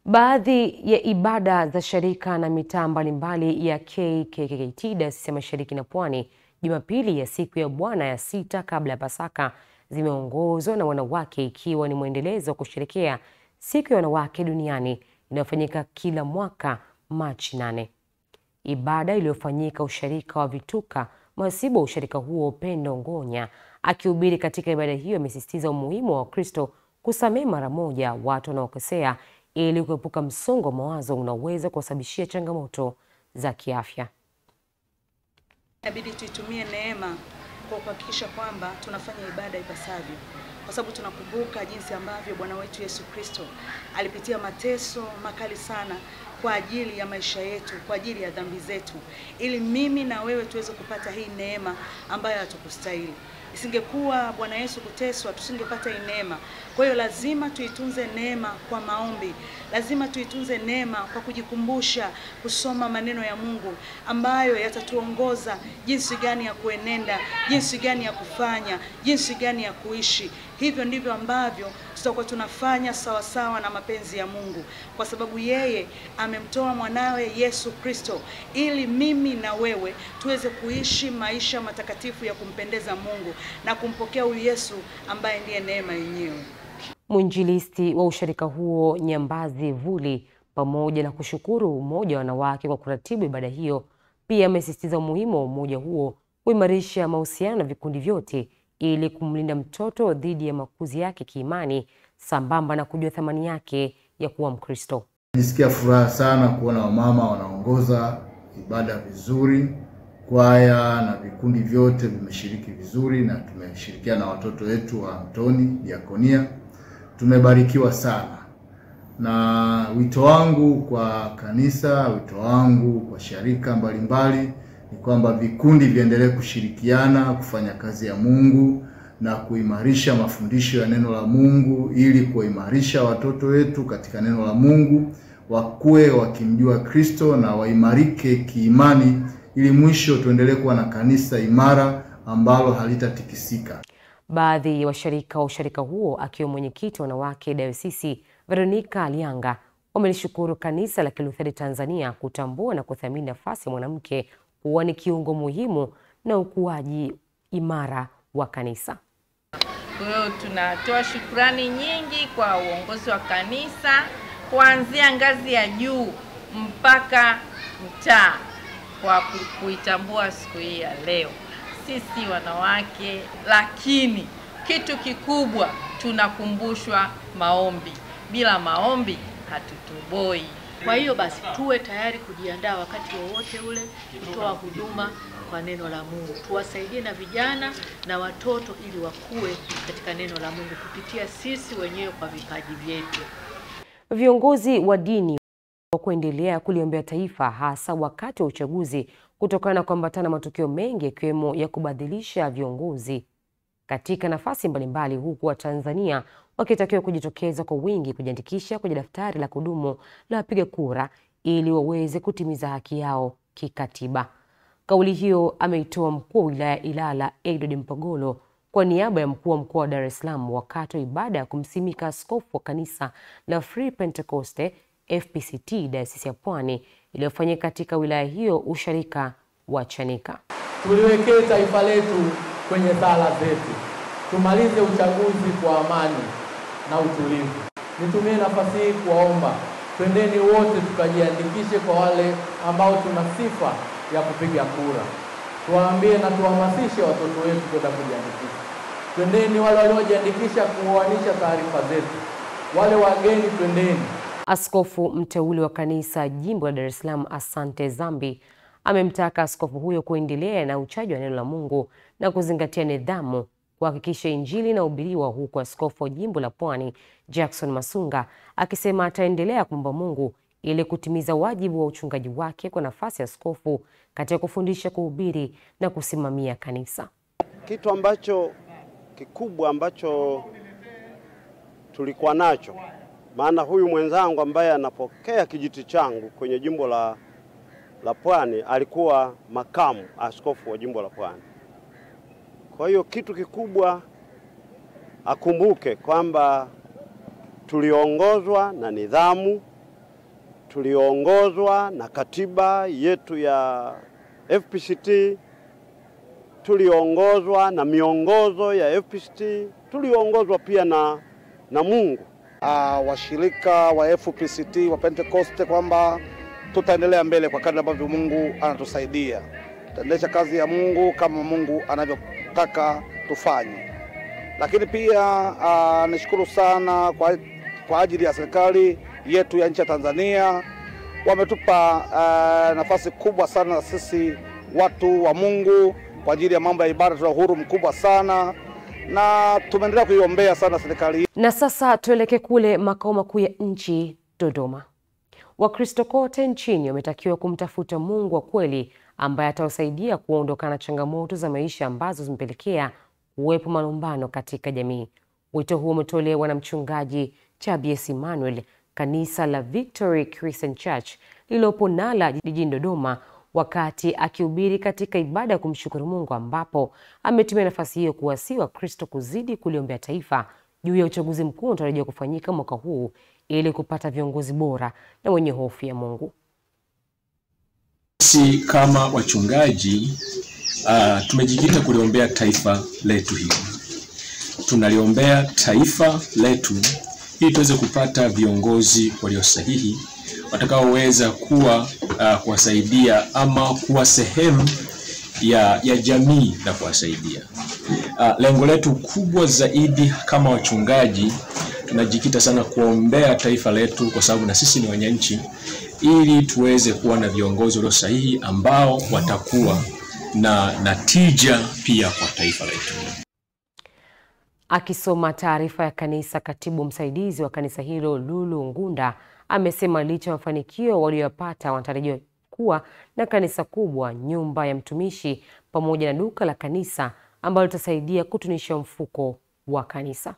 Baadhi ya ibada za sharika na mitaa mbalimbali ya KKKT Dayosisi ya Mashariki na Pwani Jumapili ya siku ya Bwana ya 6 kabla ya Pasaka zimeongozwa na wanawake, ikiwa ni mwendelezo wa kusherehekea siku ya wanawake duniani inayofanyika kila mwaka Machi 8. Ibada iliyofanyika usharika wa Vituka, mhasibu wa usharika huo Pendo Ngonya akihubiri katika ibada hiyo amesisitiza umuhimu wa Wakristo kusamehe mara moja watu wanaokosea ili kuepuka msongo wa mawazo unaoweza kusababishia changamoto za kiafya. Inabidi tuitumie neema kwa kuhakikisha kwamba tunafanya ibada ipasavyo, kwa sababu tunakumbuka jinsi ambavyo Bwana wetu Yesu Kristo alipitia mateso makali sana kwa ajili ya maisha yetu, kwa ajili ya dhambi zetu, ili mimi na wewe tuweze kupata hii neema ambayo hatukustahili. Isingekuwa Bwana Yesu kuteswa, tusingepata hii neema. Kwa hiyo lazima tuitunze neema kwa maombi. Lazima tuitunze neema kwa kujikumbusha kusoma maneno ya Mungu ambayo yatatuongoza jinsi gani ya kuenenda, jinsi gani ya kufanya, jinsi gani ya kuishi. Hivyo ndivyo ambavyo tutakuwa tunafanya sawasawa na mapenzi ya Mungu, kwa sababu yeye amemtoa mwanawe Yesu Kristo ili mimi na wewe tuweze kuishi maisha matakatifu ya kumpendeza Mungu na kumpokea huyu Yesu ambaye ndiye neema yenyewe. Mwinjilisti wa usharika huo Nyambazi Vuli, pamoja na kushukuru umoja wa wanawake kwa kuratibu ibada hiyo, pia amesisitiza umuhimu wa umoja huo kuimarisha mahusiano na vikundi vyote ili kumlinda mtoto dhidi ya makuzi yake kiimani, sambamba na kujua thamani yake ya kuwa Mkristo. Nisikia furaha sana kuona wamama wanaongoza ibada vizuri, kwaya na vikundi vyote vimeshiriki vizuri, na tumeshirikiana na watoto wetu wa Antoni Diakonia. Tumebarikiwa sana. Na wito wangu kwa kanisa, wito wangu kwa sharika mbalimbali ni kwamba vikundi viendelee kushirikiana kufanya kazi ya Mungu na kuimarisha mafundisho ya neno la Mungu, ili kuimarisha watoto wetu katika neno la Mungu, wakue wakimjua Kristo na waimarike kiimani, ili mwisho tuendelee kuwa na kanisa imara ambalo halitatikisika. Baadhi ya washirika wa usharika huo akiwa mwenyekiti wa wanawake Dayosisi Veronica Alianga wamelishukuru kanisa la Kilutheri Tanzania kutambua na kuthamini nafasi ya mwanamke kuwa ni kiungo muhimu na ukuaji imara wa kanisa. Kwa hiyo tunatoa shukrani nyingi kwa uongozi wa kanisa kuanzia ngazi ya juu mpaka mtaa kwa kuitambua siku hii ya leo. Sisi wanawake, lakini kitu kikubwa tunakumbushwa maombi. Bila maombi hatutoboi. Kwa hiyo basi tuwe tayari kujiandaa wakati wowote ule kutoa huduma kwa neno la Mungu. Tuwasaidie na vijana na watoto ili wakue katika neno la Mungu kupitia sisi wenyewe kwa vipaji vyetu. Viongozi wa dini wa kuendelea kuliombea taifa, hasa wakati wa uchaguzi, kutokana na kuambatana matukio mengi yakiwemo ya kubadilisha viongozi katika nafasi mbalimbali, huku wa Tanzania wakitakiwa kujitokeza kwa wingi kujiandikisha kwenye daftari la kudumu la wapiga kura ili waweze kutimiza haki yao kikatiba. Kauli hiyo ameitoa mkuu wa wilaya Ilala Edward Mpogolo kwa niaba ya mkuu wa mkoa wa Dar es Salaam wakati wa ibada ya kumsimika askofu wa kanisa la Free Pentecoste FPCT Dayosisi ya Pwani iliyofanyika katika wilaya hiyo usharika wa Chanika. Tuliwekee taifa letu kwenye sala zetu. Tumalize uchaguzi kwa amani na utulivu. Nitumie nafasi hii kuwaomba, twendeni wote tukajiandikishe kwa wale ambao tuna sifa ya kupiga kura. Tuwaambie na tuhamasishe watoto wetu kwenda kujiandikisha. Twendeni wale waliojiandikisha kuoanisha taarifa zetu. Wale wageni twendeni. Askofu mteule wa kanisa jimbo la Dar es Salaam Asante Zambi amemtaka askofu huyo kuendelea na uchaji wa neno la Mungu na kuzingatia nidhamu kuhakikisha injili inahubiriwa, huku askofu wa jimbo la Pwani Jackson Masunga akisema ataendelea kuomba Mungu ili kutimiza wajibu wa uchungaji wake kwa nafasi ya askofu katika kufundisha, kuhubiri na kusimamia kanisa. Kitu ambacho kikubwa ambacho tulikuwa nacho, maana huyu mwenzangu ambaye anapokea kijiti changu kwenye jimbo la Pwani alikuwa makamu askofu wa jimbo la Pwani. Kwa hiyo kitu kikubwa akumbuke kwamba tuliongozwa na nidhamu, tuliongozwa na katiba yetu ya FPCT, tuliongozwa na miongozo ya FPCT, tuliongozwa pia na Mungu. Washirika wa FPCT wa Pentecoste kwamba tutaendelea mbele kwa kadri ambavyo Mungu anatusaidia. Tutaendelea kazi ya Mungu kama Mungu anavyotaka tufanye. Lakini pia nishukuru sana kwa ajili ya serikali yetu ya nchi ya Tanzania. Wametupa nafasi kubwa sana sisi watu wa Mungu kwa ajili ya mambo ya ibada. Tuna uhuru mkubwa sana na tumeendelea kuiombea sana serikali. Na sasa tuelekee kule makao makuu ya nchi Dodoma. Wakristo kote nchini wametakiwa kumtafuta Mungu wa kweli ambaye atawasaidia kuondokana na changamoto za maisha ambazo zimepelekea uwepo malumbano katika jamii. Wito huo umetolewa na mchungaji Chabies Emmanuel, kanisa la Victory Christian Church lililopo Nala jijini Dodoma, wakati akihubiri katika ibada ya kumshukuru Mungu, ambapo ametumia nafasi hiyo kuwasihi Wakristo kuzidi kuliombea taifa juu ya uchaguzi mkuu unatarajiwa kufanyika mwaka huu ili kupata viongozi bora na wenye hofu ya Mungu. Sisi kama wachungaji tumejikita kuliombea taifa letu hili. Tunaliombea taifa letu ili tuweze kupata viongozi walio sahihi watakaoweza kuwasaidia ama kuwa sehemu ya jamii na kuwasaidia. Lengo letu kubwa zaidi kama wachungaji, tunajikita sana kuombea taifa letu kwa sababu na sisi ni wananchi, ili tuweze kuwa na viongozi walio sahihi ambao watakuwa na tija pia kwa taifa letu. Akisoma taarifa ya kanisa, katibu msaidizi wa kanisa hilo Lulu Ngunda amesema licha ya mafanikio waliyopata, wanatarajiwa kuwa na kanisa kubwa, nyumba ya mtumishi pamoja na duka la kanisa ambalo litasaidia kutunisha mfuko wa kanisa.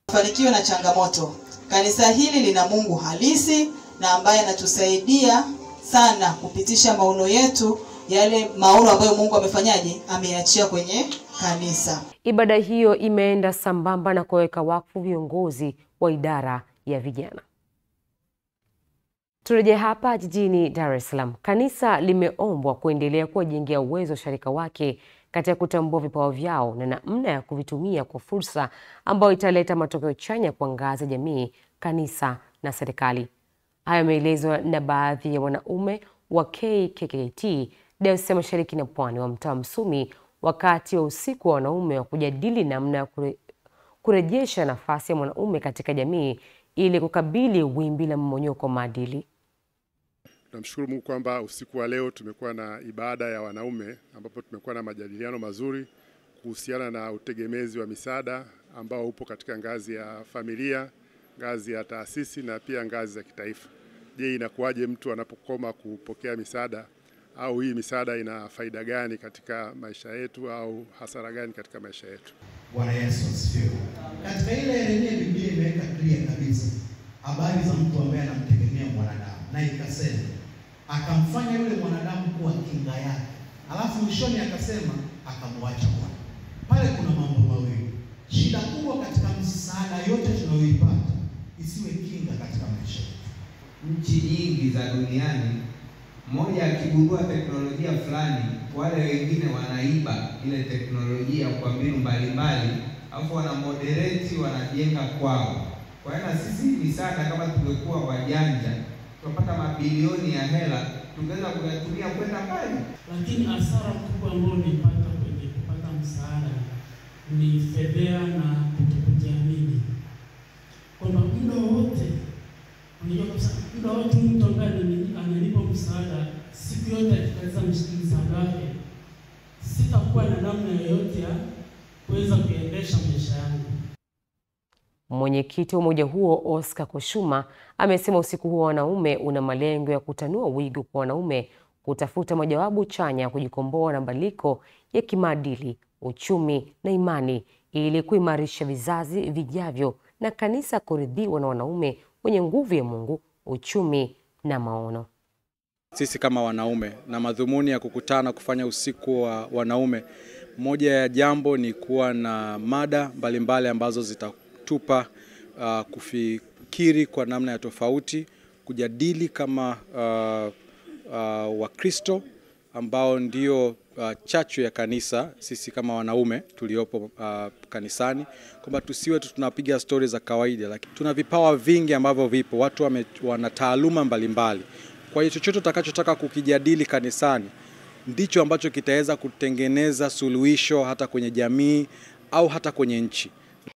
Mafanikio na changamoto. Kanisa hili lina Mungu halisi na ambaye anatusaidia sana kupitisha maono yetu, yale maono ambayo Mungu amefanyaje, ameachia kwenye kanisa. Ibada hiyo imeenda sambamba na kuweka wakfu viongozi wa idara ya vijana. Turejee hapa jijini Dar es Salaam. Kanisa limeombwa kuendelea kuwajengea uwezo washirika wake katika kutambua vipawa vyao na namna ya kuvitumia kwa fursa ambayo italeta matokeo chanya kwa ngazi ya jamii, kanisa na serikali. Haya yameelezwa na baadhi ya wanaume wa KKKT Dayosisi ya Mashariki na Pwani wa mtaa Msumi wakati wa usiku wa wanaume wa kujadili namna ya kurejesha nafasi ya mwanaume katika jamii ili kukabili wimbi la mmonyoko maadili. Tunamshukuru Mungu kwamba usiku wa leo tumekuwa na ibada ya wanaume ambapo tumekuwa na majadiliano mazuri kuhusiana na utegemezi wa misaada ambao upo katika ngazi ya familia, ngazi ya taasisi na pia ngazi za kitaifa. Je, inakuwaje mtu anapokoma kupokea misaada, au hii misaada ina faida gani katika maisha yetu au hasara gani katika maisha yetu? Bwana Yesu asifiwe. Katika ile Yeremia Biblia imeweka clear kabisa habari za mtu ambaye anamtegemea mwanadamu, na ikasema akamfanya yule mwanadamu kuwa kinga yake. Alafu mwishoni akasema akamwacha Bwana. Pale kuna mambo mawili. Shida kubwa katika msaada yote tunayoipata isiwe kinga katika maisha yetu. Nchi nyingi za duniani, mmoja akigundua teknolojia fulani, wale wengine wanaiba ile teknolojia kwa mbinu mbalimbali, alafu wana moderate, wanajenga kwao. Kwa hiyo na sisi misaada kama tungekuwa wajanja, tupata mabilioni ya hela, tungeweza kuyatumia kwenda mbali. Lakini hasara kubwa ambayo nilipata kwenye kupata msaada ni fedheha na kutokujiamini. Kwamba muda wote, unajua kabisa muda wote mtu ambaye ananipa msaada, siku yote akikaleza msaada wake, sitakuwa na namna yoyote ya kuweza kuendesha maisha yangu. Mwenyekiti wa umoja huo Oscar Koshuma amesema usiku huo wanaume una malengo ya kutanua wigo kwa wanaume kutafuta majawabu chanya ya kujikomboa na mabadiliko ya kimaadili, uchumi na imani ili kuimarisha vizazi vijavyo na kanisa kuridhiwa na wanaume wenye nguvu ya Mungu, uchumi na maono. Sisi kama wanaume na madhumuni ya kukutana kufanya usiku wa wanaume, moja ya jambo ni kuwa na mada mbalimbali ambazo zitatupa kufikiri kwa namna ya tofauti, kujadili kama Wakristo ambao ndio chachu ya kanisa, sisi kama wanaume tuliopo kanisani, kwamba tusiwe tunapiga stori za kawaida, lakini tuna vipawa vingi ambavyo vipo, watu wana taaluma mbalimbali. Kwa hiyo chochote utakachotaka kukijadili kanisani ndicho ambacho kitaweza kutengeneza suluhisho hata kwenye jamii au hata kwenye nchi.